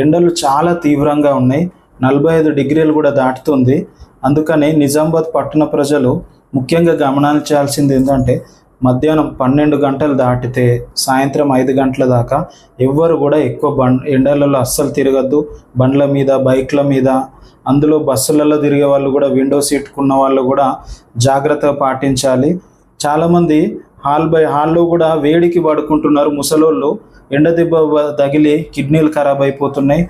ఎండలు చాలా తీవ్రంగా ఉన్నాయి. 45 డిగ్రీలు కూడా దాటుతుంది. అందుకని నిజామాబాద్ పట్టణ ప్రజలు ముఖ్యంగా గమనించాల్సింది ఏంటంటే, మధ్యాహ్నం 12 గంటలు దాటితే సాయంత్రం 5 గంటల దాకా ఎవ్వరు కూడా ఎక్కువ ఎండలలో అస్సలు తిరగద్దు. బండ్ల మీద, బైక్ల మీద, అందులో బస్సులలో తిరిగే వాళ్ళు కూడా, విండో సీట్కున్న వాళ్ళు కూడా జాగ్రత్తగా పాటించాలి. చాలామంది హాల్లో కూడా వేడికి పడుకుంటున్నారు. ముసలోళ్ళు ఎండ దెబ్బ తగిలి కిడ్నీలు ఖరాబ్ అయిపోతున్నాయి.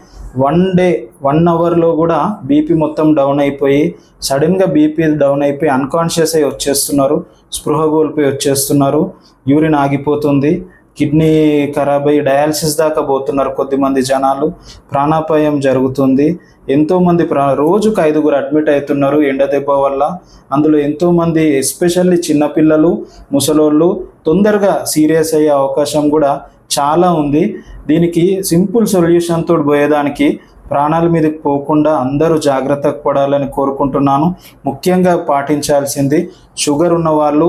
1 అవర్లో కూడా బీపీ మొత్తం డౌన్ అయిపోయి, సడన్గా బీపీ డౌన్ అయిపోయి అన్కాన్షియస్ అయి వచ్చేస్తున్నారు, స్పృహ కోల్పోయి వచ్చేస్తున్నారు, యూరిన్ ఆగిపోతుంది, కిడ్నీ ఖరాబ్ అయ్యి డయాలసిస్ దాకా పోతున్నారు కొద్దిమంది జనాలు. ప్రాణాపాయం జరుగుతుంది. ఎంతోమంది రోజుకు 5గురు అడ్మిట్ అవుతున్నారు ఎండ దెబ్బ వల్ల. అందులో ఎంతోమంది ఎస్పెషల్లీ చిన్నపిల్లలు, ముసలోళ్ళు తొందరగా సీరియస్ అయ్యే అవకాశం కూడా చాలా ఉంది. దీనికి సింపుల్ సొల్యూషన్ తోటి పోయేదానికి ప్రాణాల మీదకి పోకుండా అందరూ జాగ్రత్తగా పడాలని కోరుకుంటున్నాను. ముఖ్యంగా పాటించాల్సింది, షుగర్ ఉన్న వాళ్ళు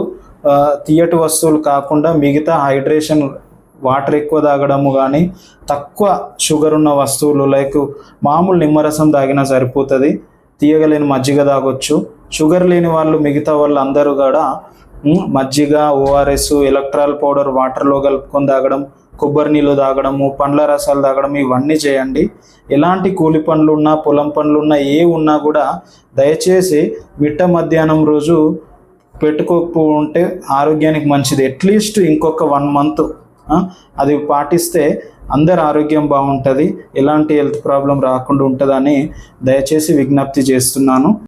తియ్యటి వస్తువులు కాకుండా మిగతా హైడ్రేషన్, వాటర్ ఎక్కువ తాగడము, కానీ తక్కువ షుగర్ ఉన్న వస్తువులు లైక్ మామూలు నిమ్మరసం తాగినా సరిపోతుంది. తీయగలేని మజ్జిగ తాగొచ్చు. షుగర్ లేని వాళ్ళు, మిగతా వాళ్ళు అందరూ కూడా మజ్జిగ, ఓఆర్ఎస్, ఎలక్ట్రాల్ పౌడర్ వాటర్లో కలుపుకొని తాగడం, కొబ్బరి నీళ్ళు తాగడము, పండ్ల రసాలు తాగడం, ఇవన్నీ చేయండి. ఎలాంటి కూలి పనులు ఉన్నా, పొలం పనులు ఉన్నా, ఏ ఉన్నా కూడా దయచేసి మిట్ట మధ్యాహ్నం రోజు పెట్టుకోకపోతే ఆరోగ్యానికి మంచిది. అట్లీస్ట్ ఇంకొక 1 మంత్ అది పాటిస్తే అందరి ఆరోగ్యం బాగుంటుంది, ఎలాంటి హెల్త్ ప్రాబ్లం రాకుండా ఉంటుందని దయచేసి విజ్ఞప్తి చేస్తున్నాను.